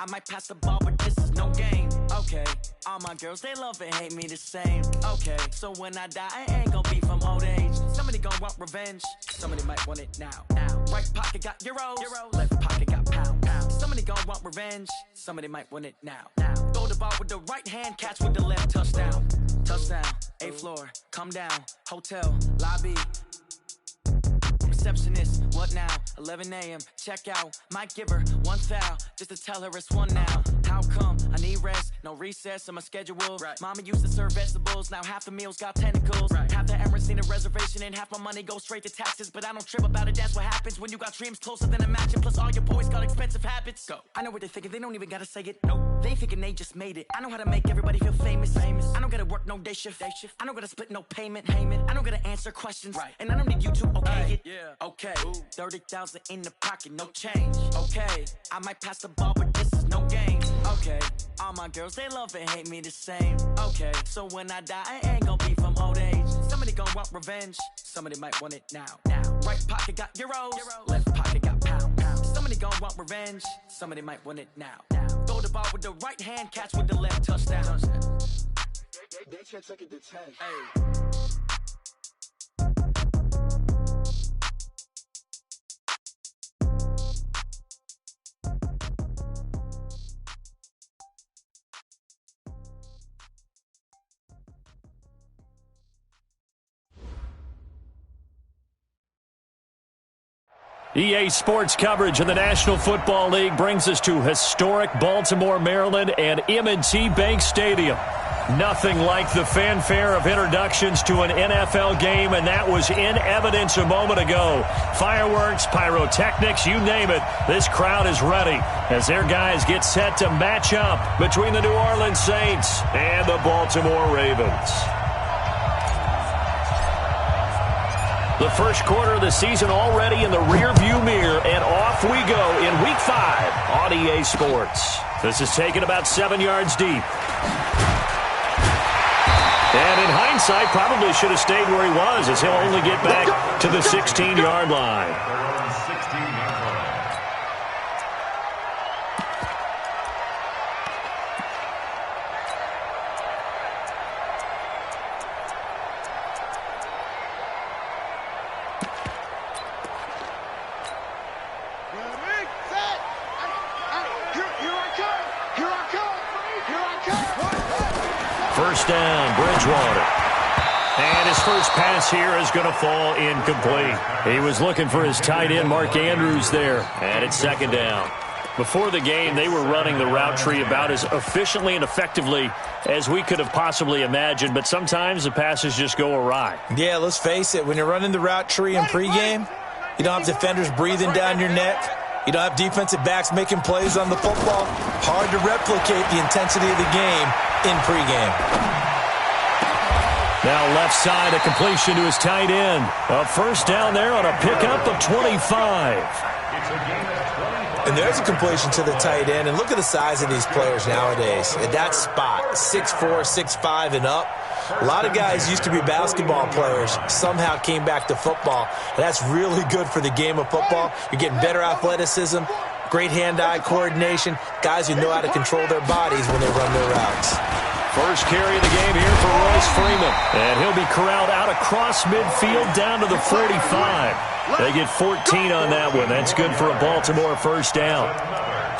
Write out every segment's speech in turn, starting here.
I might pass the ball, but this is no game. Okay, all my girls, they love and hate me the same. Okay, so when I die, I ain't gonna be from old age. Somebody gonna want revenge, somebody might want it now. Right pocket got euros, left pocket got pounds. Somebody gonna want revenge, somebody might want it now. Throw the ball with the right hand, catch with the left, touchdown. Touchdown, 8th floor, come down, hotel, lobby. Receptionist, what now? 11 a.m. check out. Might give her one foul just to tell her it's one now. How come? I need rest, no recess in my schedule. Right. Mama used to serve vegetables, now half the meals got tentacles. Right. Half the errands need a reservation and half my money goes straight to taxes. But I don't trip about it, that's what happens when you got dreams closer than a match. And plus all your boys got expensive habits. Go. I know what they're thinking, they don't even gotta say it. Nope. They thinking they just made it. I know how to make everybody feel famous. I don't gotta work no day shift. I don't gotta split no payment. I don't gotta answer questions. Right. And I don't need you to okay it. Yeah. Okay, 30,000 in the pocket, no change. Okay, I might pass the ball, but this is no game. Okay, all my girls, they love and hate me the same. Okay, so when I die, I ain't gonna be from old age. Somebody gonna want revenge, somebody might want it now. Right pocket got euros, left pocket got pounds. Somebody gonna want revenge, somebody might want it now. Throw the ball with the right hand, catch with the left, touchdown. They can't take it to 10. Hey. EA Sports coverage in the National Football League brings us to historic Baltimore, Maryland, and M&T Bank Stadium. Nothing like the fanfare of introductions to an NFL game, and that was in evidence a moment ago. Fireworks, pyrotechnics, you name it, this crowd is ready as their guys get set to match up between the New Orleans Saints and the Baltimore Ravens. The first quarter of the season already in the rearview mirror, and off we go in Week 5 on EA Sports. This is taken about 7 yards deep. And in hindsight, probably should have stayed where he was, as he'll only get back to the 16-yard line. First down, Bridgewater. And his first pass here is going to fall incomplete. He was looking for his tight end, Mark Andrews, there. And it's second down. Before the game, they were running the route tree about as efficiently and effectively as we could have possibly imagined. But sometimes the passes just go awry. Yeah, let's face it. When you're running the route tree in pregame, you don't have defenders breathing down your neck. You don't have defensive backs making plays on the football. Hard to replicate the intensity of the game in pregame. Now left side, a completion to his tight end. A first down there on a pickup of 25. And there's a completion to the tight end. And look at the size of these players nowadays. At that spot, 6'4", 6'5", and up. A lot of guys used to be basketball players, somehow came back to football. And that's really good for the game of football. You're getting better athleticism, great hand-eye coordination, guys who know how to control their bodies when they run their routes. First carry of the game here for Royce Freeman. And he'll be corralled out across midfield down to the 45. They get 14 on that one. That's good for a Baltimore first down.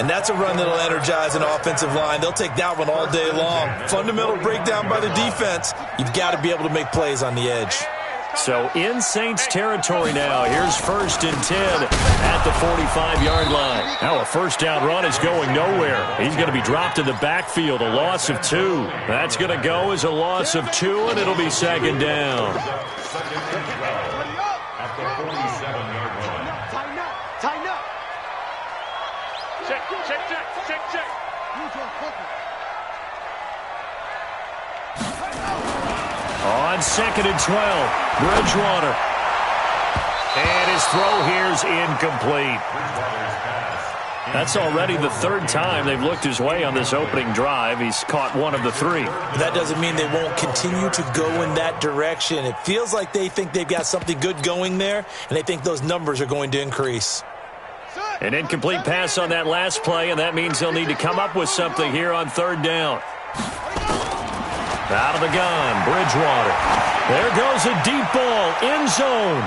And that's a run that'll energize an offensive line. They'll take that one all day long. Fundamental breakdown by the defense. You've got to be able to make plays on the edge. So in Saints territory now. Here's 1st and 10 at the 45-yard line. Now a first down run is going nowhere. He's going to be dropped in the backfield, a loss of 2. That's going to go as a loss of 2, and it'll be second down. At the 47-yard line. Tighten up. Check. On 2nd and 12, Bridgewater. And his throw here's incomplete. That's already the 3rd time they've looked his way on this opening drive. He's caught 1 of the 3. That doesn't mean they won't continue to go in that direction. It feels like they think they've got something good going there, and they think those numbers are going to increase. An incomplete pass on that last play, and that means they'll need to come up with something here on third down. Out of the gun, Bridgewater. There goes a deep ball, end zone.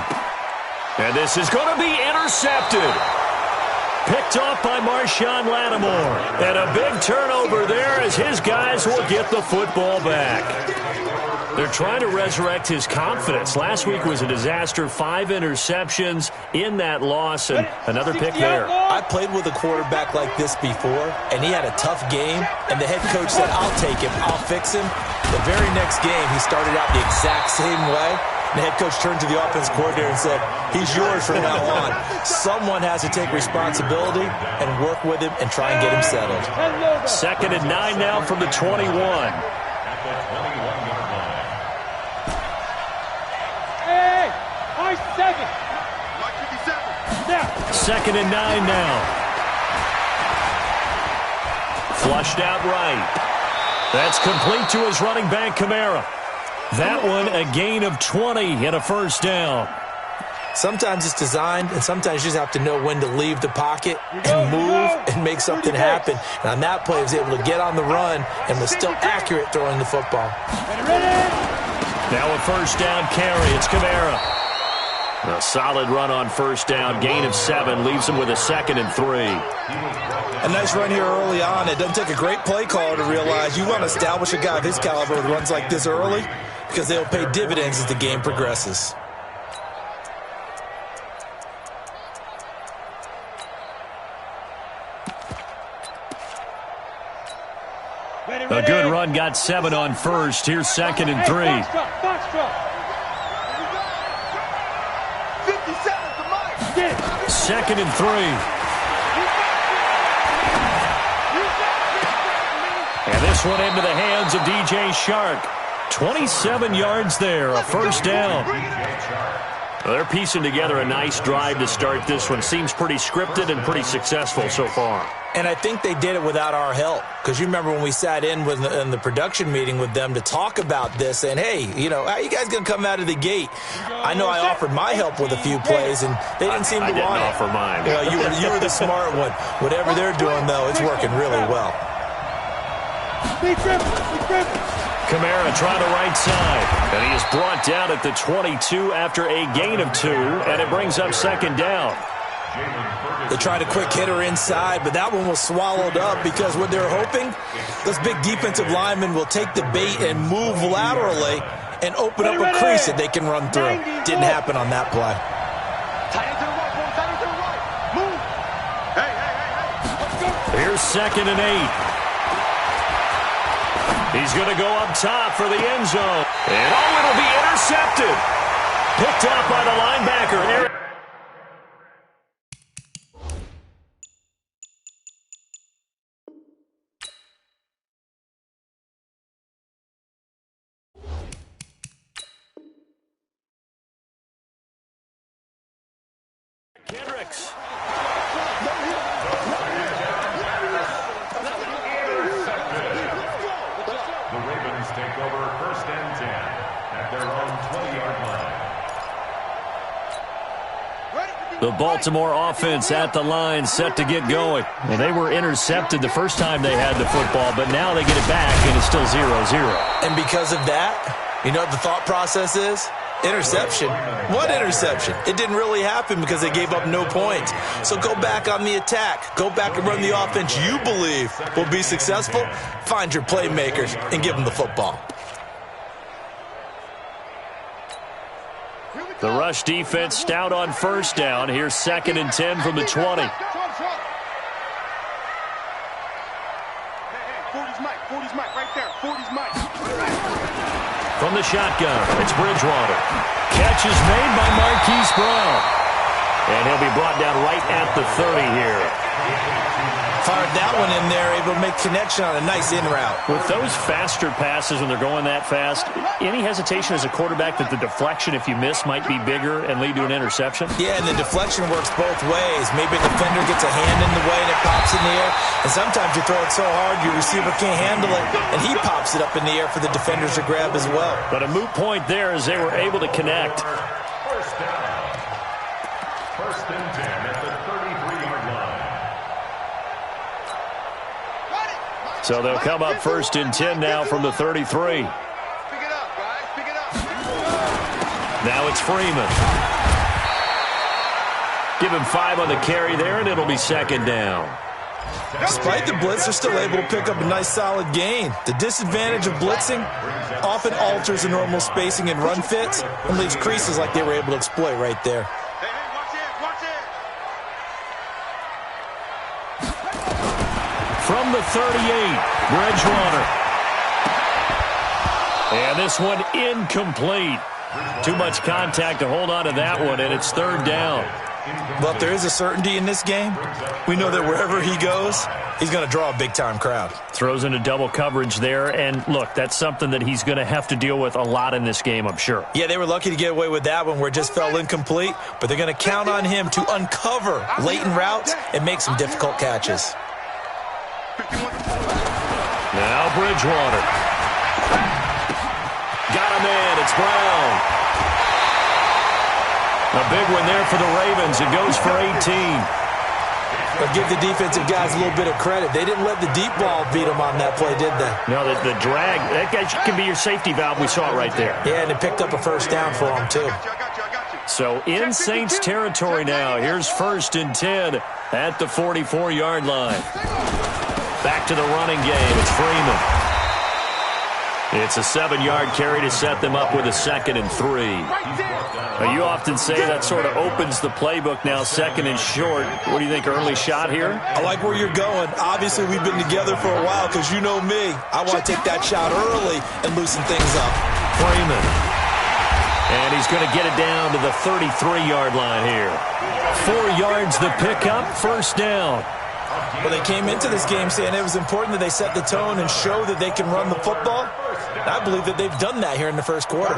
And this is going to be intercepted. Picked off by Marshawn Lattimore. And a big turnover there as his guys will get the football back. They're trying to resurrect his confidence. Last week was a disaster. 5 interceptions in that loss, and another pick there. I played with a quarterback like this before, and he had a tough game, and the head coach said, I'll take him, I'll fix him. The very next game, he started out the exact same way. The head coach turned to the offense coordinator and said, he's yours from now on. Someone has to take responsibility and work with him and try and get him settled. 2nd and 9 now from the 21. Second and 9 now. Flushed out right. That's complete to his running back, Kamara. That one, a gain of 20 and a first down. Sometimes it's designed, and sometimes you just have to know when to leave the pocket and move and make something happen. And on that play, he was able to get on the run and was still accurate throwing the football. Now a first down carry. It's Kamara. A solid run on first down. Gain of 7 leaves him with a 2nd and 3. A nice run here early on. It doesn't take a great play caller to realize you want to establish a guy of his caliber with runs like this early because they'll pay dividends as the game progresses. A good run got 7 on first. Here's 2nd and 3. 2nd and 3. And this one into the hands of DJ Shark. 27 yards there, a first down. Well, they're piecing together a nice drive to start this one. Seems pretty scripted and pretty successful so far. And I think they did it without our help. Because you remember when we sat in the production meeting with them to talk about this, and hey, you know, how are you guys going to come out of the gate? I know I offered my help with a few plays, and they didn't seem to want it. I didn't offer mine. You know, you were the smart one. Whatever they're doing, though, it's working really well. Kamara trying the right side. And he is brought down at the 22 after a gain of 2, and it brings up 2nd down. They tried a quick hitter inside, but that one was swallowed up because what they're hoping, those big defensive linemen will take the bait and move laterally and open up a crease that they can run through. Didn't happen on that play. Here's 2nd and 8. He's going to go up top for the end zone. And it'll be intercepted. Picked up by the linebacker. Kendricks. The Ravens take over 1st and 10 at their own 20-yard line. The Baltimore offense at the line, set to get going. Well, they were intercepted the first time they had the football, but now they get it back, and it's still 0-0. And because of that, you know what the thought process is? Interception. What interception? It didn't really happen because they gave up no points. So go back on the attack. Go back and run the offense you believe will be successful. Find your playmakers and give them the football. The rush defense stout on first down. Here's 2nd and 10 from the 20. 40's Mike right there. 40's Mike. From the shotgun, it's Bridgewater. Catch is made by Marquise Brown. And he'll be brought down right at the 30 here. Fired that one in there, able to make connection on a nice in route. With those faster passes when they're going that fast, any hesitation as a quarterback that the deflection, if you miss, might be bigger and lead to an interception? Yeah, and the deflection works both ways. Maybe a defender gets a hand in the way and it pops in the air. And sometimes you throw it so hard your receiver can't handle it, and he pops it up in the air for the defenders to grab as well. But a moot point there as they were able to connect. First down. 1st and 10 at the 33-yard line. So they'll come up 1st and 10 now from the 33. Pick it up, guys. Pick it up. Now it's Freeman. Give him 5 on the carry there, and it'll be 2nd down. Despite the blitz, they're still able to pick up a nice solid gain. The disadvantage of blitzing often alters the normal spacing and run fits and leaves creases like they were able to exploit right there. Hey, watch it. From the 38, Bridgewater. And this one incomplete. Too much contact to hold on to that one, and it's 3rd down. But if there is a certainty in this game, we know that wherever he goes, he's going to draw a big-time crowd. Throws into double coverage there, and look, that's something that he's going to have to deal with a lot in this game, I'm sure. Yeah, they were lucky to get away with that one where it just fell incomplete, but they're going to count on him to uncover latent routes and make some difficult catches. Now Bridgewater. Got him in. It's Brown. A big one there for the Ravens. It goes for 18. But give the defensive guys a little bit of credit. They didn't let the deep ball beat them on that play, did they? No, the drag, that guy can be your safety valve. We saw it right there. Yeah, and it picked up a 1st down for them, too. So in Saints territory now. Here's 1st and 10 at the 44-yard line. Back to the running game. It's Freeman. It's a 7-yard carry to set them up with a 2nd and 3. Now, you often say that sort of opens the playbook now, 2nd and short. What do you think, early shot here? I like where you're going. Obviously, we've been together for a while because you know me. I want to take that shot early and loosen things up. Freeman. And he's going to get it down to the 33-yard line here. 4 yards the pickup, 1st down. Well, they came into this game saying it was important that they set the tone and show that they can run the football. And I believe that they've done that here in the 1st quarter.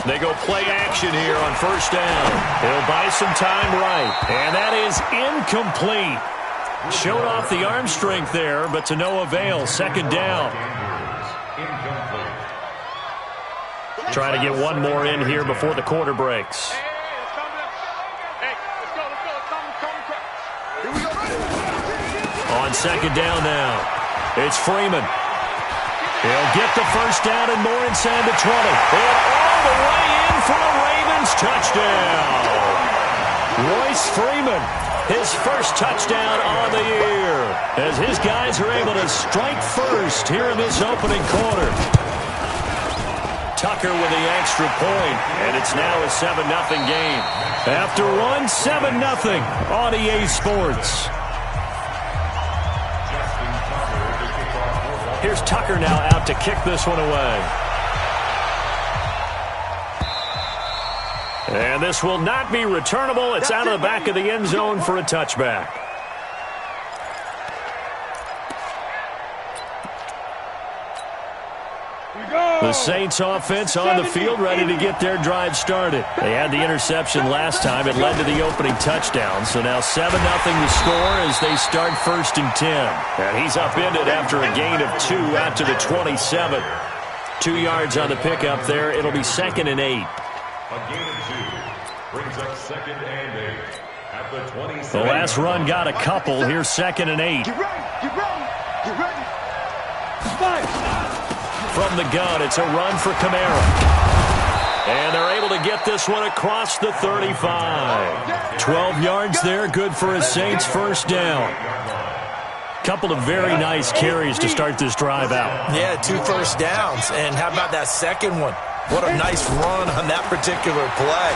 They go play action here on 1st down. He'll buy some time right. And that is incomplete. Showed off the arm strength there, but to no avail. 2nd down. Trying to get one more in here before the quarter breaks. On 2nd down now, it's Freeman. He'll get the 1st down and more inside the 20. And all the way in for a Ravens touchdown. Royce Freeman, his 1st touchdown on the year, as his guys are able to strike first here in this opening quarter. Tucker with the extra point, and it's now a 7-0 game. After one, 7-0 on EA Sports. Here's Tucker now out to kick this one away. And this will not be returnable. It's out of the back of the end zone for a touchback. The Saints offense on the field, ready to get their drive started. They had the interception last time. It led to the opening touchdown. So now 7-0 the score as they start 1st and 10. And he's upended after a gain of 2 out to the 27. 2 yards on the pickup there. It'll be 2nd and 8. A gain of 2 brings up 2nd and 8 at the 27. The last run got a couple. Here's 2nd and 8. Get ready. Get ready. Fight. From the gun, it's a run for Kamara. And they're able to get this one across the 35. 12 yards there, good for a Saints 1st down. Couple of very nice carries to start this drive out. Yeah, 2 1st downs. And how about that second one? What a nice run on that particular play.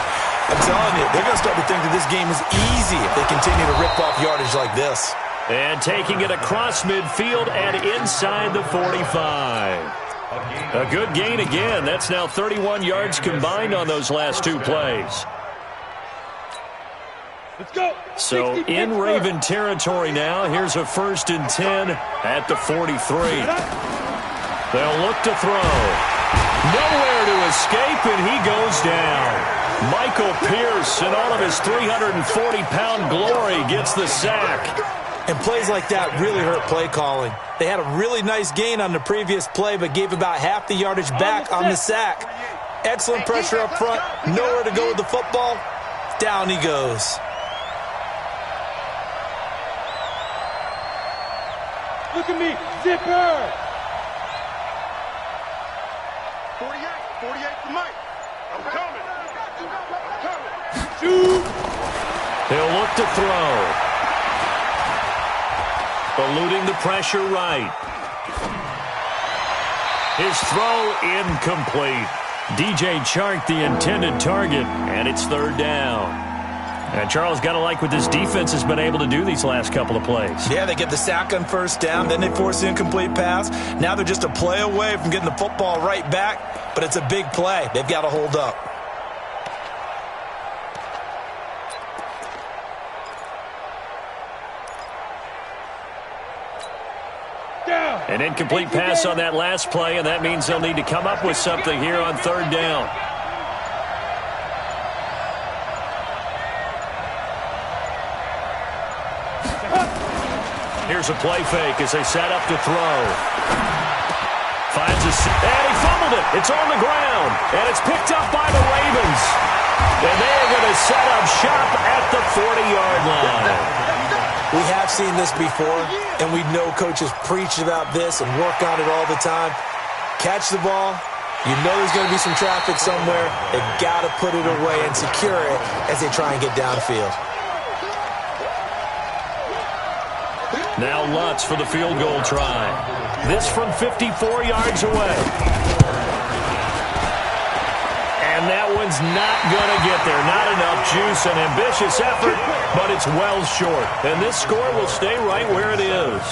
I'm telling you, they're going to start to think that this game is easy if they continue to rip off yardage like this. And taking it across midfield and inside the 45. A good gain again. That's now 31 yards combined on those last 2 plays. Let's go. So in Raven territory now. Here's a 1st and 10 at the 43. They'll look to throw. Nowhere to escape, and he goes down. Michael Pierce, in all of his 340-pound glory, gets the sack. And plays like that really hurt play calling. They had a really nice gain on the previous play, but gave about half the yardage back on the sack. Excellent pressure up front. Nowhere to go with the football. Down he goes. Look at me. Zipper. 48 for Mike. I'm coming. Shoot. He'll look to throw. Eluding the pressure right. His throw incomplete. DJ Chark the intended target, and it's third down. And Charles, got to like what this defense has been able to do these last couple of plays. Yeah, they get the sack on first down, then they force the incomplete pass. Now they're just a play away from getting the football right back, but it's a big play. They've got to hold up. An incomplete pass on that last play, and that means they'll need to come up with something here on third down. Here's a play fake as they set up to throw. Finds and he fumbled it. It's on the ground, and it's picked up by the Ravens. And they're going to set up shop at the 40-yard line. We have seen this before, and we know coaches preach about this and work on it all the time. Catch the ball. You know there's going to be some traffic somewhere. They've got to put it away and secure it as they try and get downfield. Now Lutz for the field goal try. This from 54 yards away. And that one's not going to get there. Not enough juice, an ambitious effort, but it's well short. And this score will stay right where it is.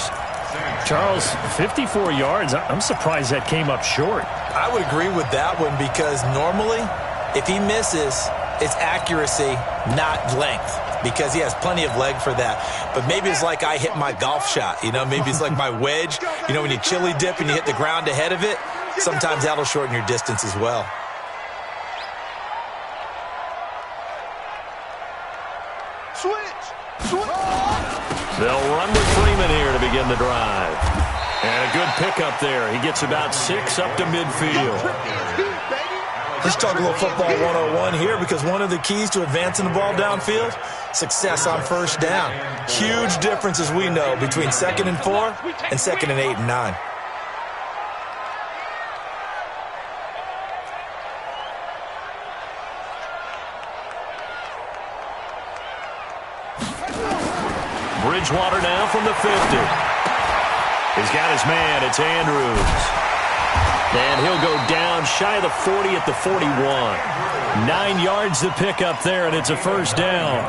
Charles, 54 yards, I'm surprised that came up short. I would agree with that one because normally, if he misses, it's accuracy, not length, because he has plenty of leg for that. But maybe it's like I hit my golf shot, you know, maybe it's like my wedge. You know, when you chili dip and you hit the ground ahead of it, sometimes that'll shorten your distance as well. They'll run with Freeman here to begin the drive. And a good pickup there. He gets about 6 up to midfield. Let's talk a little football 101 here, because one of the keys to advancing the ball downfield, success on first down. Huge difference, as we know, between 2nd and 4 and 2nd and 8 and 9. Bridgewater now from the 50. He's got his man. It's Andrews. And he'll go down shy of the 40 at the 41. 9 yards to pick up there, and it's a first down.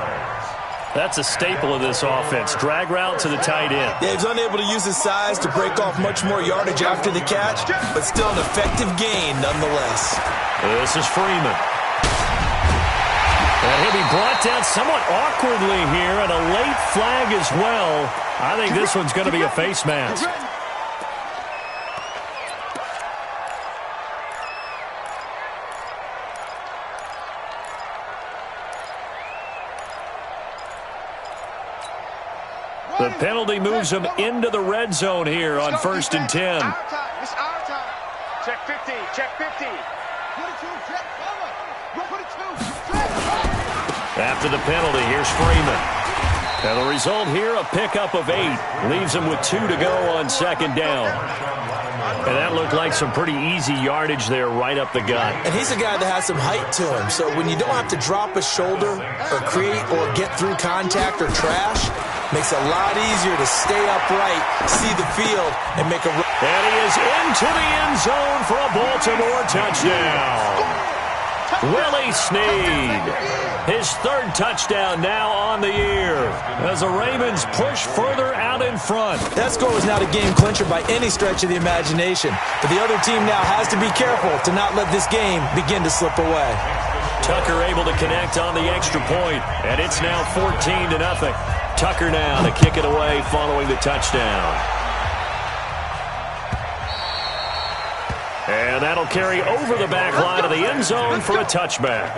That's a staple of this offense. Drag route to the tight end. Yeah, he's unable to use his size to break off much more yardage after the catch, but still an effective gain nonetheless. This is Freeman. And he'll be brought down somewhat awkwardly here, and a late flag as well. I think this one's going to be a face mask. The penalty moves him into the red zone here on 1st and 10. It's our time. Check 50. Check 50. After the penalty, here's Freeman. And the result here, a pickup of 8. Leaves him with 2 to go on 2nd down. And that looked like some pretty easy yardage there right up the gut. And he's a guy that has some height to him, so when you don't have to drop a shoulder or create or get through contact or trash, makes it a lot easier to stay upright, see the field, and make a... And he is into the end zone for a Baltimore touchdown. Willie Snead, his 3rd touchdown now on the year as the Ravens push further out in front. That score was not a game clincher by any stretch of the imagination, but the other team now has to be careful to not let this game begin to slip away. Tucker able to connect on the extra point, and it's now 14-0. Tucker now to kick it away following the touchdown. And that'll carry over the back line of the end zone for a touchback.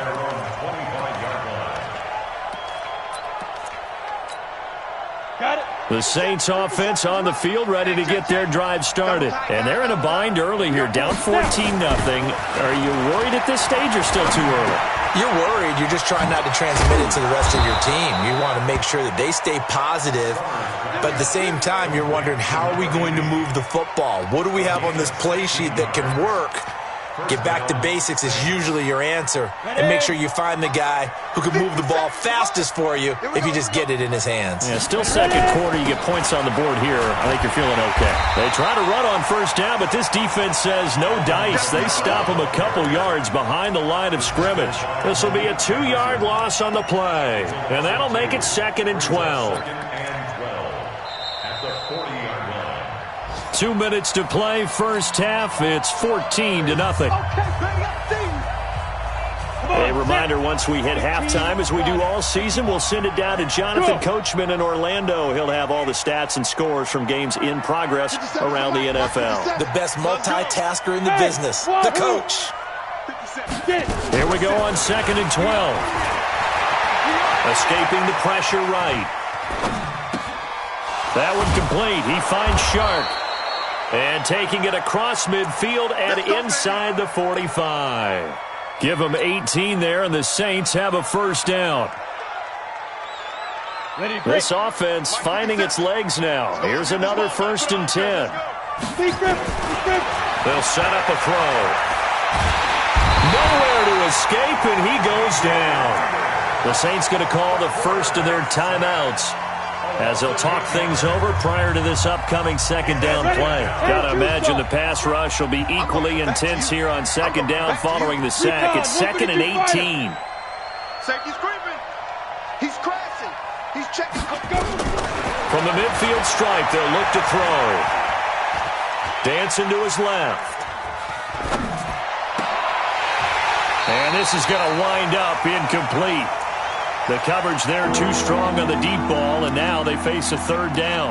Got it. The Saints offense on the field ready to get their drive started. And they're in a bind early here, down 14-0. Are you worried at this stage or still too early? You're worried. You're just trying not to transmit it to the rest of your team. You want to make sure that they stay positive, but at the same time, you're wondering, how are we going to move the football? What do we have on this play sheet that can work? Get back to basics is usually your answer, and make sure you find the guy who can move the ball fastest for you if you just get it in his hands. Yeah, still second quarter. You get points on the board here. I think you're feeling okay. They try to run on first down, but this defense says no dice. They stop them a couple yards behind the line of scrimmage. This will be a 2-yard loss on the play, and that'll make it 2nd and 12. At the 40-yard line. 2 minutes to play, first half. It's 14-0. A reminder, once we hit halftime, as we do all season, we'll send it down to Jonathan Coachman in Orlando. He'll have all the stats and scores from games in progress around the NFL. The best multitasker in the business, the coach. Here we go on 2nd and 12. Escaping the pressure right. That one complete. He finds Shark. And taking it across midfield and inside the 45. Give them 18 there, and the Saints have a first down. This offense finding its legs now. Here's another 1st and 10. They'll set up a throw. Nowhere to escape, and he goes down. The Saints going to call the first of their timeouts, as they'll talk things over prior to this upcoming 2nd down play. Got to imagine the pass rush will be equally intense here on 2nd down following the sack. It's 2nd and 18. Safety's creeping. He's crashing. He's checking. From the midfield stripe, they'll look to throw. Dancing to his left. And this is going to wind up incomplete. The coverage there too strong on the deep ball, and now they face a 3rd down.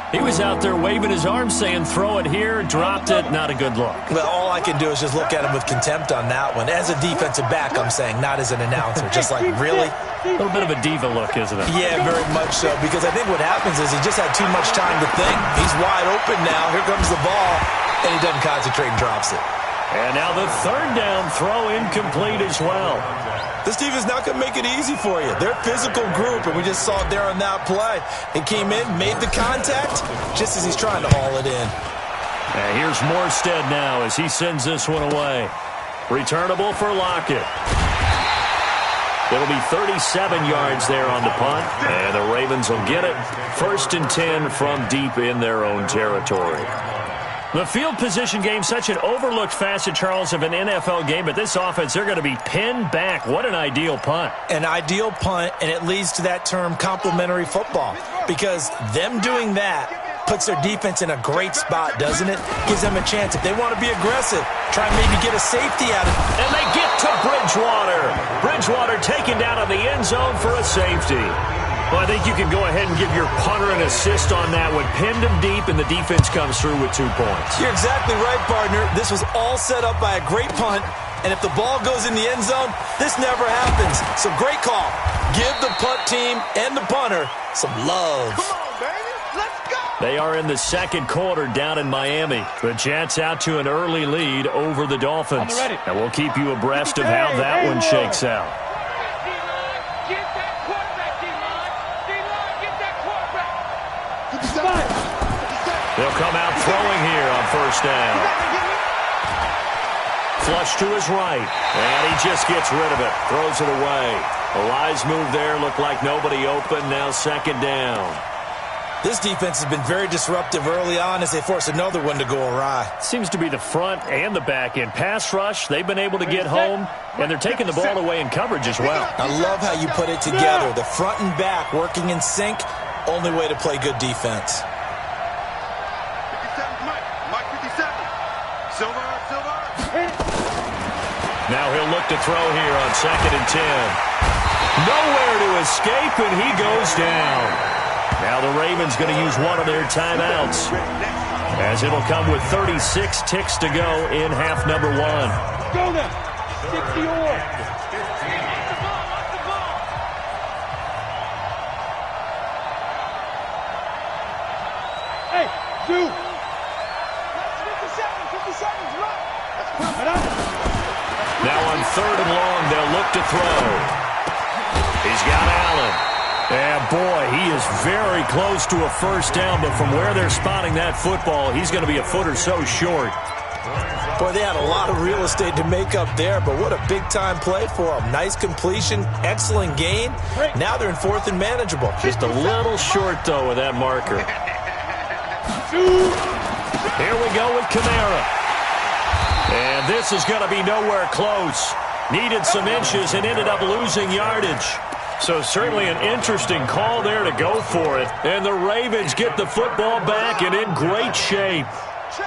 He was out there waving his arms saying, throw it here, dropped it, not a good look. Well, all I can do is just look at him with contempt on that one. As a defensive back, I'm saying, not as an announcer. Just like, really? A little bit of a diva look, isn't it? Yeah, very much so, because I think what happens is he just had too much time to think. He's wide open now. Here comes the ball, and he doesn't concentrate and drops it. And now the 3rd down throw incomplete as well. This team is not going to make it easy for you. They're a physical group, and we just saw it there on that play. He came in, made the contact, just as he's trying to haul it in. And here's Morstead now as he sends this one away. Returnable for Lockett. It'll be 37 yards there on the punt, and the Ravens will get it. 1st and 10 from deep in their own territory. The field position game, such an overlooked facet, Charles, of an NFL game, but this offense, they're going to be pinned back. What an ideal punt. An ideal punt, and it leads to that term complementary football, because them doing that puts their defense in a great spot, doesn't it? Gives them a chance. If they want to be aggressive, try and maybe get a safety out of it. And they get to Bridgewater. Bridgewater taken down in the end zone for a safety. Well, I think you can go ahead and give your punter an assist on that one. Pinned him deep, and the defense comes through with 2 points. You're exactly right, partner. This was all set up by a great punt, and if the ball goes in the end zone, this never happens. So great call. Give the punt team and the punter some love. Come on, baby. Let's go. They are in the 2nd quarter down in Miami. The Jets out to an early lead over the Dolphins. And we'll keep you abreast of how that one shakes out. They'll come out throwing here on 1st down. Flush to his right, and he just gets rid of it. Throws it away. A wise move there. Looked like nobody open. Now 2nd down. This defense has been very disruptive early on as they force another one to go awry. Seems to be the front and the back end. Pass rush, they've been able to get home, and they're taking the ball away in coverage as well. I love how you put it together. The front and back working in sync. Only way to play good defense. Now he'll look to throw here on 2nd and 10. Nowhere to escape, and he goes down. Now the Ravens going to use one of their timeouts, as it'll come with 36 ticks to go in half number 1. Go now. 60 or. Hey, dude. 50 seconds, run. Now on 3rd and long, they'll look look to throw. He's got Allen. And, boy, he is very close to a first down, but from where they're spotting that football, he's going to be a foot or so short. Boy, they had a lot of real estate to make up there, but what a big-time play for them. Nice completion, excellent gain. Now they're in fourth and manageable. Just a little short, though, with that marker. Here we go with Kamara. And this is going to be nowhere close. Needed some inches and ended up losing yardage. So certainly an interesting call there to go for it. And the Ravens get the football back and in great shape.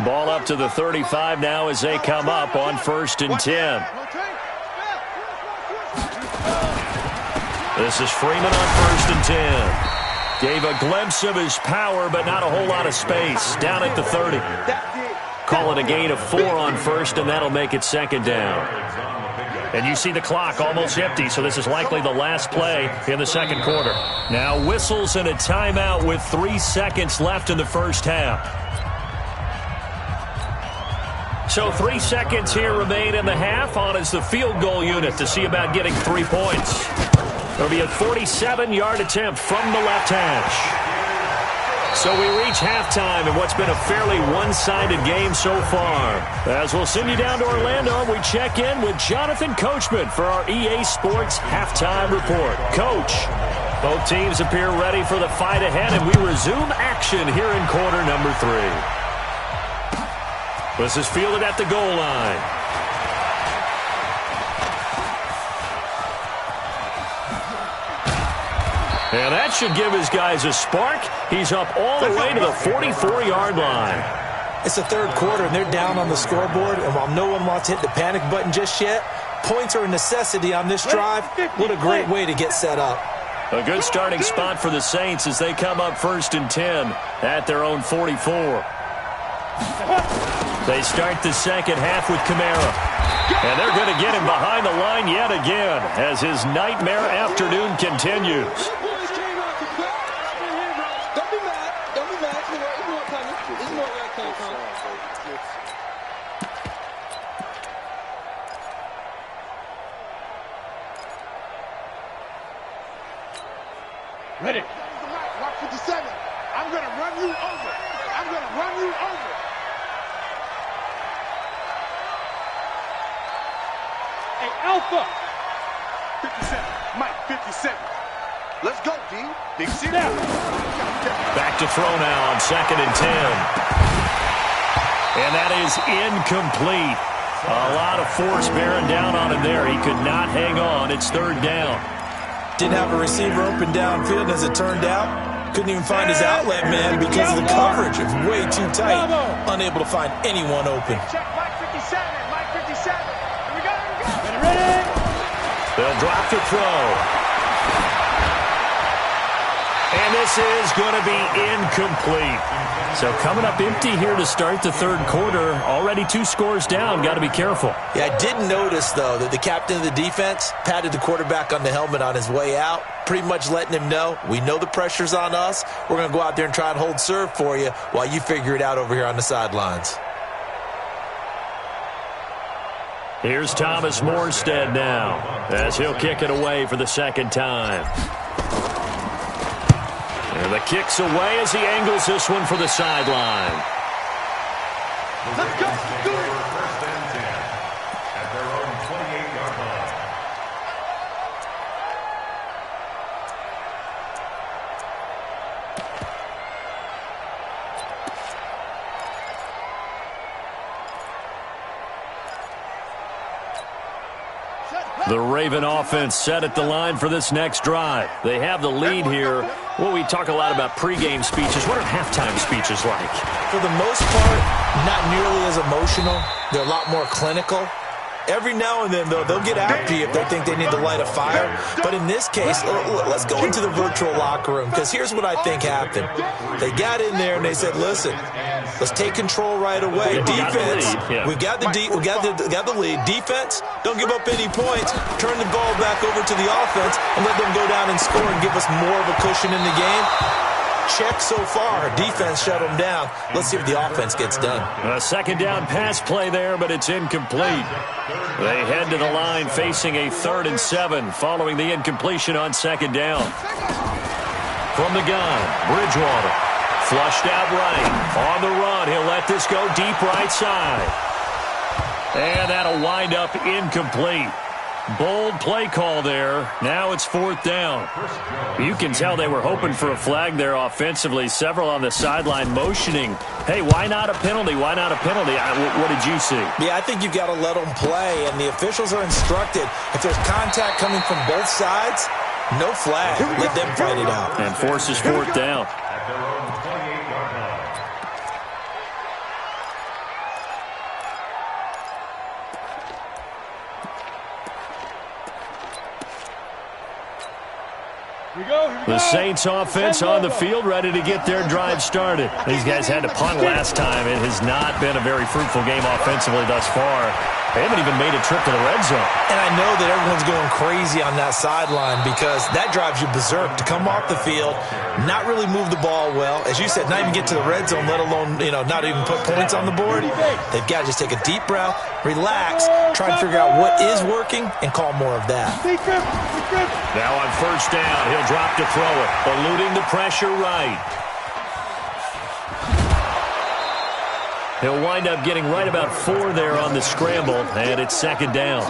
Ball up to the 35 now as they come up on 1st and 10. This is Freeman on 1st and 10. Gave a glimpse of his power, but not a whole lot of space. Down at the 30. Call it a gain of 4 on 1st, and that'll make it 2nd down. And you see the clock almost empty, so this is likely the last play in the 2nd quarter. Now whistles and a timeout with 3 seconds left in the first half. So 3 seconds here remain in the half. On is the field goal unit to see about getting 3 points. It'll be a 47-yard attempt from the left hash. So we reach halftime in what's been a fairly one-sided game so far. As we'll send you down to Orlando, we check in with Jonathan Coachman for our EA Sports Halftime Report. Coach, both teams appear ready for the fight ahead, and we resume action here in quarter number 3. This is fielded at the goal line. And that should give his guys a spark. He's up all the way to the 44-yard line. It's the 3rd quarter, and they're down on the scoreboard. And while no one wants to hit the panic button just yet, points are a necessity on this drive. What a great way to get set up. A good starting spot for the Saints as they come up 1st and 10 at their own 44. They start the second half with Kamara. And they're going to get him behind the line yet again as his nightmare afternoon continues. Ready. Watch 57. I'm going to run you over. I'm going to run you over. Hey, Alpha. 57. Mike, 57. Let's go, D. Big sit down. Back to throw now on 2nd and 10. And that is incomplete. A lot of force bearing down on him there. He could not hang on. It's 3rd down. Didn't have a receiver open downfield, and as it turned out, couldn't even find his outlet man because of the coverage. It was way too tight. Unable to find anyone open. Check Mike 57. Mike 57. Here we go. Ready. They'll drop to throw. And this is going to be incomplete. So coming up empty here to start the 3rd quarter. Already 2 scores down. Got to be careful. Yeah, I did notice, though, that the captain of the defense patted the quarterback on the helmet on his way out, pretty much letting him know, we know the pressure's on us. We're going to go out there and try and hold serve for you while you figure it out over here on the sidelines. Here's Thomas Morstead now as he'll kick it away for the 2nd time. And the kick's away as he angles this one for the sideline. Let's go. Do it. First and 10 at their own 28-yard line. The Raven offense set at the line for this next drive. They have the lead here. Well, we talk a lot about pregame speeches. What are halftime speeches like? For the most part, not nearly as emotional. They're a lot more clinical. Every now and then, though, they'll get after you if they think they need to light a fire. But in this case, let's go into the virtual locker room, because here's what I think happened. They got in there and they said, listen, let's take control right away. Defense, we got the lead. Defense, don't give up any points. Turn the ball back over to the offense and let them go down and score and give us more of a cushion in the game. check so far. Defense shut them down. Let's see if the offense gets done. A second down pass play there, but it's incomplete. They head to the line facing a 3rd and 7 following the incompletion on second down. From the gun, Bridgewater. Flushed out right. On the run, he'll let this go deep right side. And that'll wind up incomplete. Bold play call there. Now it's 4th down. You can tell they were hoping for a flag there offensively. Several on the sideline motioning, hey, why not a penalty? Why not a penalty? What did you see? Yeah, I think you've got to let them play, and the officials are instructed. If there's contact coming from both sides, no flag. Let them fight it out. And forces 4th down. At their own 28-yard line. The Saints offense on the field, ready to get their drive started. These guys had to punt last time. It has not been a very fruitful game offensively thus far. They haven't even made a trip to the red zone. And I know that everyone's going crazy on that sideline because that drives you berserk to come off the field, not really move the ball well. As you said, not even get to the red zone, let alone, not even put points on the board. They've got to just take a deep breath, relax, try and figure out what is working, and call more of that. Now on 1st down, he'll drop to throw it, eluding the pressure right. He'll wind up getting right about 4 there on the scramble, and it's 2nd down.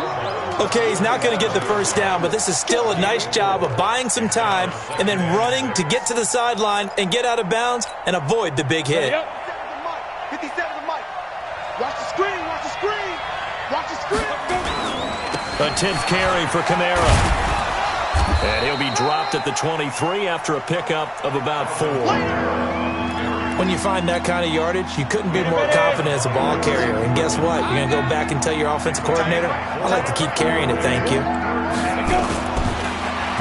Okay, he's not going to get the 1st down, but this is still a nice job of buying some time and then running to get to the sideline and get out of bounds and avoid the big hit. 57 to Mike. Watch the screen, watch the screen. Watch the screen. A 10th carry for Kamara. And he'll be dropped at the 23 after a pickup of about 4. When you find that kind of yardage, you couldn't be more confident as a ball carrier. And guess what? You're going to go back and tell your offensive coordinator, I'd like to keep carrying it, thank you.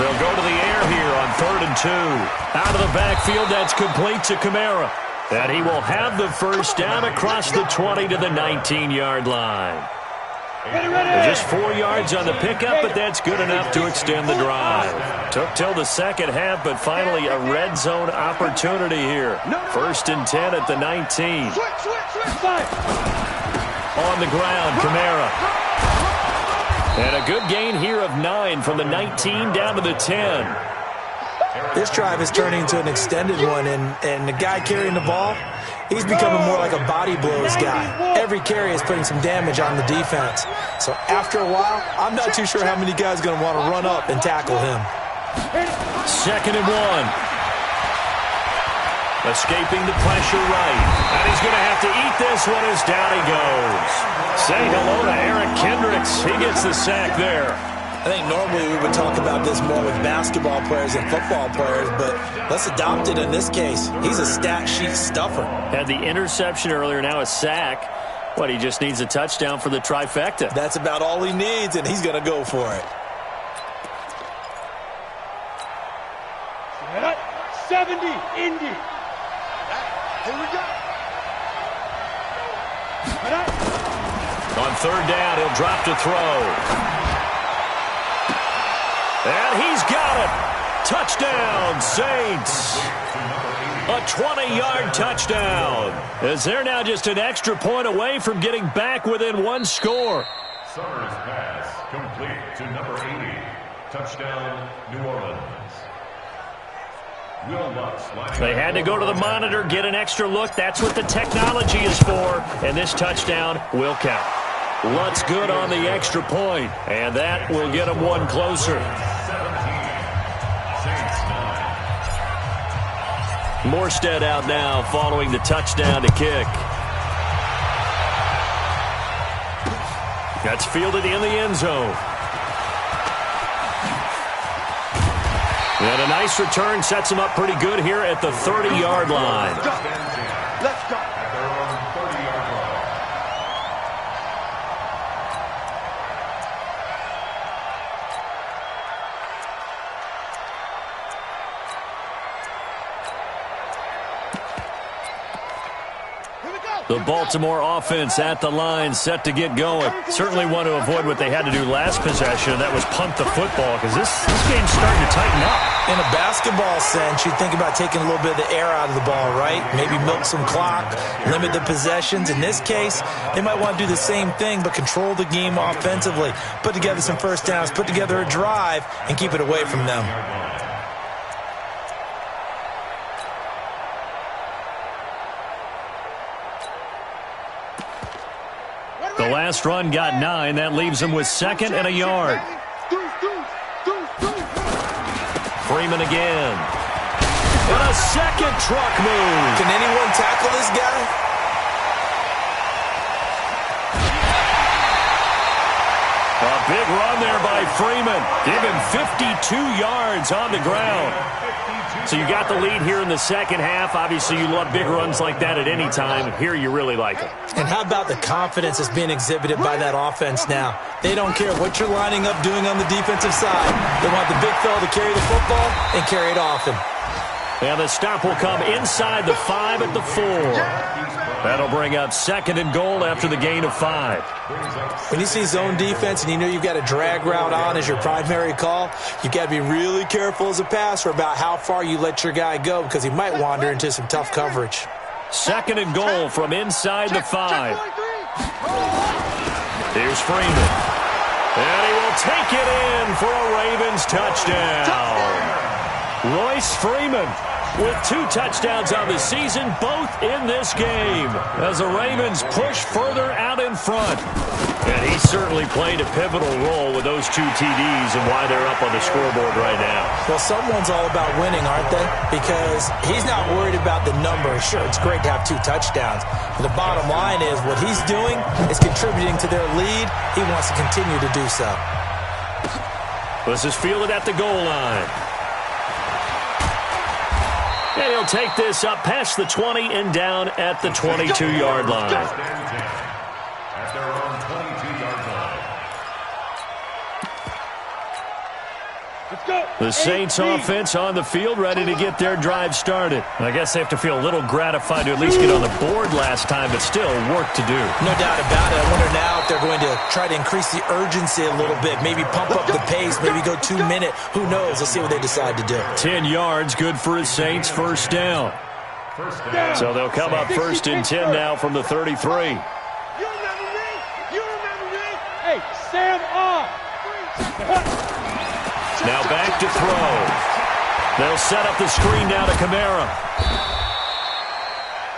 They'll go to the air here on 3rd and 2. Out of the backfield, that's complete to Kamara. And he will have the 1st down across the 20 to the 19-yard line. Just 4 yards on the pickup, but that's good enough to extend the drive. Took till the second half, but finally a red zone opportunity here. 1st and 10 at the 19. On the ground, Kamara. And a good gain here of 9 from the 19 down to the 10. This drive is turning into an extended one, and the guy carrying the ball, he's becoming more like a body blows guy. Every carry is putting some damage on the defense. So after a while, I'm not too sure how many guys are going to want to run up and tackle him. 2nd and 1. Escaping the pressure right. And he's going to have to eat this one as down he goes. Say hello to Eric Kendricks. He gets the sack there. I think normally we would talk about this more with basketball players and football players, but let's adopt it in this case. He's a stat sheet stuffer. Had the interception earlier, now a sack. What, he just needs a touchdown for the trifecta. That's about all he needs, and he's going to go for it. 70, Indy. Here we go. On 3rd down, he'll drop to throw. And he's got it. Touchdown, Saints. A 20-yard touchdown. As they're now just an extra point away from getting back within 1 score. Summers pass complete to number 80. Touchdown, New Orleans. Will Lutz. They had to go to the monitor, get an extra look. That's what the technology is for. And this touchdown will count. Lutz good on the extra point, and that will get him 1 closer. 17, Saints 9. Morstead out now following the touchdown to kick. That's fielded in the end zone. And a nice return sets him up pretty good here at the 30-yard line. Let's go. At their own 30-yard line. Here we go. The Baltimore offense at the line, set to get going. Certainly want to avoid what they had to do last possession, and that was punt the football, because this game's starting to tighten up. In a basketball sense, you think about taking a little bit of the air out of the ball, right? Maybe milk some clock, limit the possessions. In this case, they might want to do the same thing, but control the game offensively. Put together some first downs, put together a drive, and keep it away from them. The last run got 9. That leaves him with 2nd and a yard. Freeman again. And a second truck move. Can anyone tackle this guy? A big run there by Freeman. Give him 52 yards on the ground. So you got the lead here in the second half. Obviously, you love big runs like that at any time. Here, you really like it. And how about the confidence that's being exhibited by that offense now? They don't care what you're lining up doing on the defensive side. They want the big fella to carry the football and carry it often. And the stop will come inside the 5 at the 4. That'll bring up 2nd and goal after the gain of 5. When you see zone defense and you know you've got a drag route on as your primary call, you've got to be really careful as a passer about how far you let your guy go, because he might wander into some tough coverage. 2nd and goal from inside the 5. Here's Freeman. And he will take it in for a Ravens touchdown. Royce Freeman with 2 touchdowns on the season, both in this game, as the Ravens push further out in front. And he certainly played a pivotal role with those 2 TDs and why they're up on the scoreboard right now. Well, someone's all about winning, aren't they? Because he's not worried about the number. Sure, it's great to have 2 touchdowns. But the bottom line is what he's doing is contributing to their lead. He wants to continue to do so. This is fielded at the goal line. And he'll take this up past the 20 and down at the 22-yard line. At their own 22-yard line. The Saints offense on the field, ready to get their drive started. I guess they have to feel a little gratified to at least get on the board last time, but still work to do. No doubt about it. I wonder now if they're going to try to increase the urgency a little bit, maybe pump up the pace, maybe go 2-minute. Who knows? Let's see what they decide to do. 10 yards, good for his Saints, first down. So they'll come up 1st and 10 now from the 33. You remember me? You remember me? Hey, Sam off. Now back to throw. They'll set up the screen now to Kamara.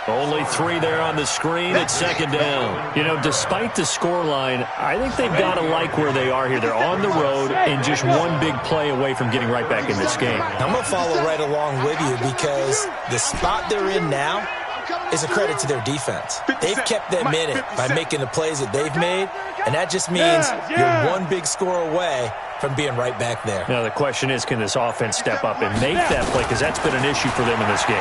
Only 3 there on the screen at 2nd down. You know, despite the scoreline, I think they've got to like where they are here. They're on the road and just one big play away from getting right back in this game. I'm going to follow right along with you, because the spot they're in now is a credit to their defense. They've kept them in it by making the plays that they've made, and that just means you're one big score away from being right back there. Now, the question is, can this offense step up and make that play? Because that's been an issue for them in this game.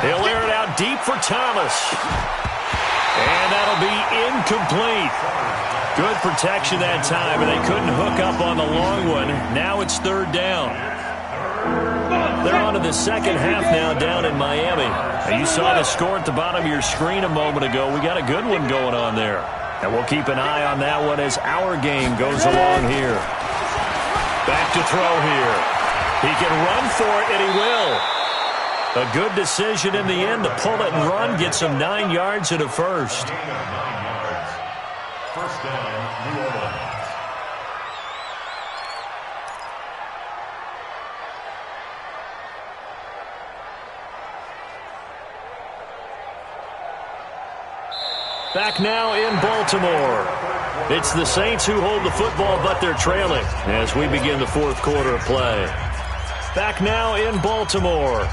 He'll air it out deep for Thomas. And that'll be incomplete. Good protection that time, and they couldn't hook up on the long one. Now it's 3rd down. They're on to the second half now down in Miami. Now, you saw the score at the bottom of your screen a moment ago. We got a good one going on there. And we'll keep an eye on that one as our game goes along here. Back to throw here. He can run for it, and he will. A good decision in the end to pull it and run, get some 9 yards and a first. Gain of 9 yards. First down, New Orleans. Back now in Baltimore. It's the Saints who hold the football, but they're trailing as we begin the 4th quarter of play. Back now in Baltimore.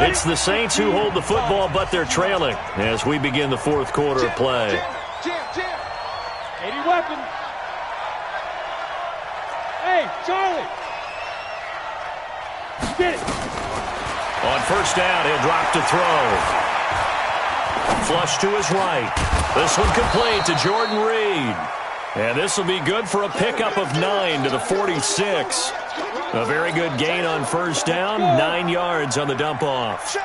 It's the Saints who hold the football, but they're trailing as we begin the 4th quarter of play. 80 weapon. Hey, Charlie. Get it. On first down, he'll drop to throw. Flush to his right. This one complete to Jordan Reed. And this will be good for a pickup of 9 to the 46. A very good gain on first down. 9 yards on the dump off.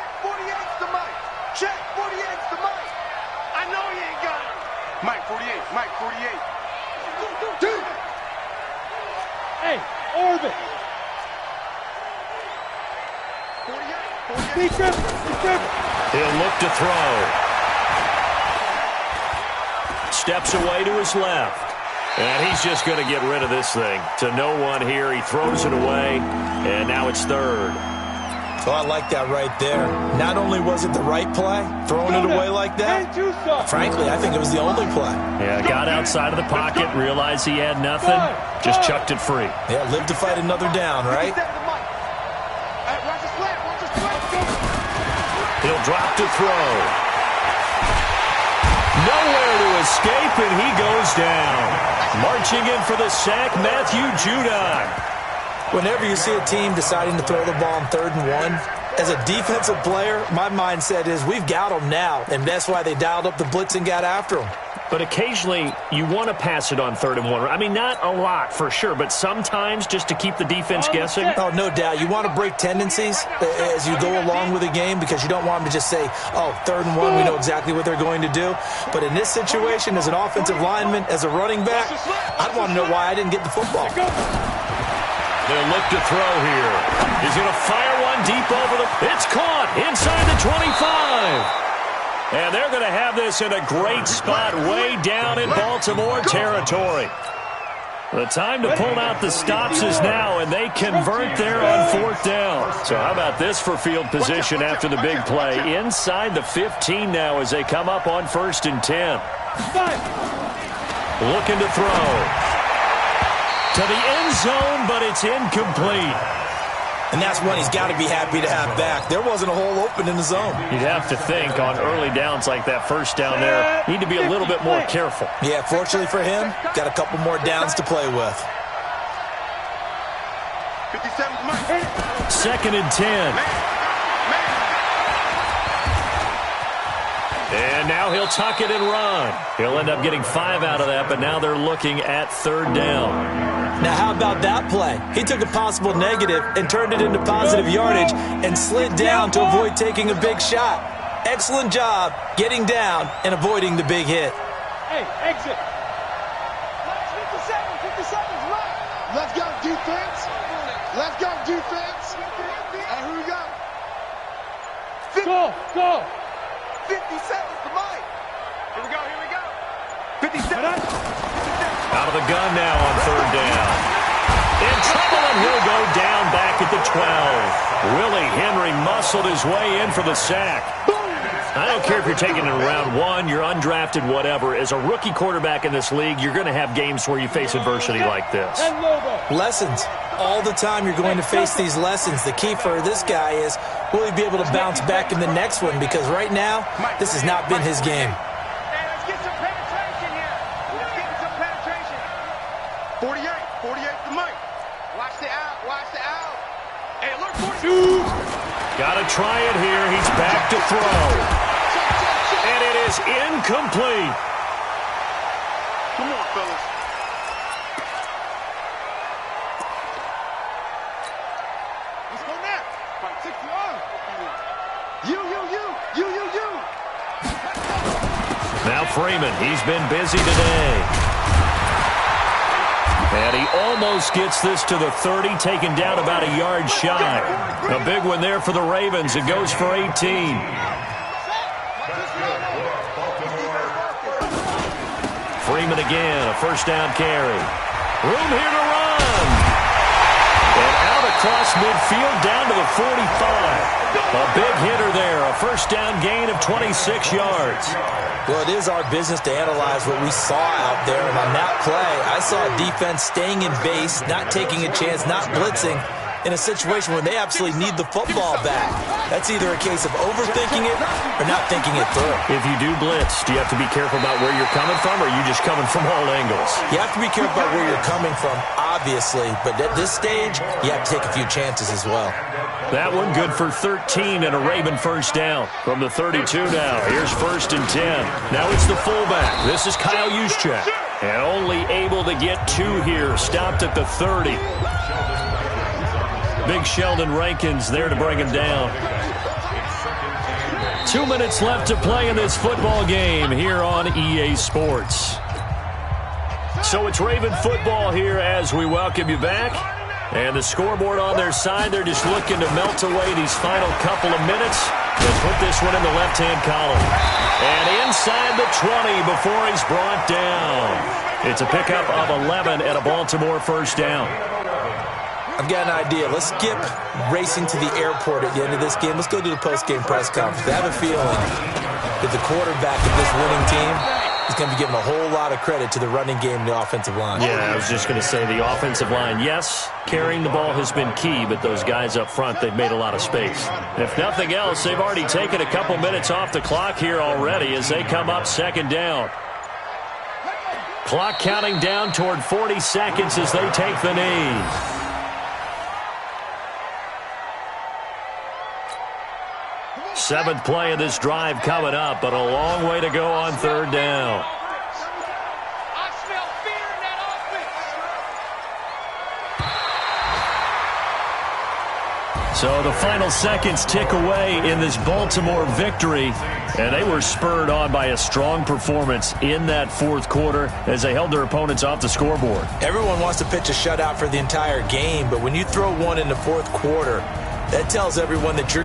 orbit. He'll look to throw. Steps away to his left. And he's just going to get rid of this thing. To no one here. He throws it away. And now it's third. So I like that right there. Not only was it the right play, throwing it away like that, frankly, I think it was the only play. Yeah, got outside of the pocket, realized he had nothing, just chucked it free. Yeah, live to fight another down, right? He'll drop to throw. Nowhere to escape, and he goes down. Marching in for the sack, Matthew Judon. Whenever you see a team deciding to throw the ball on 3rd and 1, as a defensive player, my mindset is we've got them now, and that's why they dialed up the blitz and got after them. But occasionally, you want to pass it on 3rd and 1. I mean, not a lot for sure, but sometimes just to keep the defense guessing. Oh, no doubt. You want to break tendencies as you go along with a game because you don't want them to just say, oh, 3rd and 1, we know exactly what they're going to do. But in this situation, as an offensive lineman, as a running back, I'd want to know why I didn't get the football. They'll look to throw here. He's going to fire one deep over the... It's caught inside the 25. And they're going to have this in a great spot way down in Baltimore territory. The time to pull out the stops is now, and they convert there on 4th down. So how about this for field position after the big play? Inside the 15 now as they come up on 1st and 10. Looking to throw. To the end zone, but it's incomplete. And that's one he's got to be happy to have back. There wasn't a hole open in the zone. You'd have to think on early downs like that first down there, need to be a little bit more careful. Yeah, fortunately for him, got a couple more downs to play with. 2nd and 10. And now he'll tuck it and run. He'll end up getting 5 out of that, but now they're looking at 3rd down. Now, how about that play? He took a possible negative and turned it into positive yardage and slid down to avoid taking a big shot. Excellent job getting down and avoiding the big hit. Hey, exit. 50 seconds left. Let's go, defense. Let's go, defense. And who we got? Go. 50 seconds to Mike. Here we go. 50 seconds. Out of the gun now on 3rd down. In trouble, and he'll go down back at the 12. Willie Henry muscled his way in for the sack. I don't care if you're taking it in round 1, you're undrafted, whatever. As a rookie quarterback in this league, you're going to have games where you face adversity like this. Lessons. All the time you're going to face these lessons. The key for this guy is, will he be able to bounce back in the next one? Because right now, this has not been his game. Let's get some penetration here. Let's get some penetration. 48 to Mike. Watch the out. Hey, look, 42. Got to try it here. He's back to throw. And it is incomplete. Come on, fellas. Let's go now. Fight 60 on. You. Now Freeman, he's been busy today. And he almost gets this to the 30, taken down about a yard shy. A big one there for the Ravens. It goes for 18. Freeman again, a 1st down carry. Room here to run. And out across midfield down to the 45. A big hitter there, a 1st down gain of 26 yards. Well, it is our business to analyze what we saw out there. And on that play, I saw a defense staying in base, not taking a chance, not blitzing, in a situation where they absolutely need the football back. That's either a case of overthinking it or not thinking it through. If you do blitz, do you have to be careful about where you're coming from, or are you just coming from all angles? You have to be careful about where you're coming from, obviously. But at this stage, you have to take a few chances as well. That one good for 13 and a Raven 1st down. From the 32 now, here's 1st and 10. Now it's the fullback. This is Kyle Juszczyk. And only able to get 2 here. Stopped at the 30. Big Sheldon Rankins there to bring him down. 2 minutes left to play in this football game here on EA Sports. So it's Raven football here as we welcome you back. And the scoreboard on their side, they're just looking to melt away these final couple of minutes and put this one in the left-hand column. And inside the 20 before he's brought down. It's a pickup of 11 and a Baltimore first down. I've got an idea. Let's skip racing to the airport at the end of this game. Let's go to the post-game press conference. I have a feeling that the quarterback of this winning team is going to be given a whole lot of credit to the running game and the offensive line. Yeah, I was just going to say the offensive line, yes, carrying the ball has been key, but those guys up front, they've made a lot of space. If nothing else, they've already taken a couple minutes off the clock here already as they come up second down. Clock counting down toward 40 seconds as they take the knee. Seventh play of this drive coming up, but a long way to go on third down. I smell fear in that offense. So the final seconds tick away in this Baltimore victory, and they were spurred on by a strong performance in that fourth quarter as they held their opponents off the scoreboard. Everyone wants to pitch a shutout for the entire game, but when you throw one in the fourth quarter, that tells everyone that you're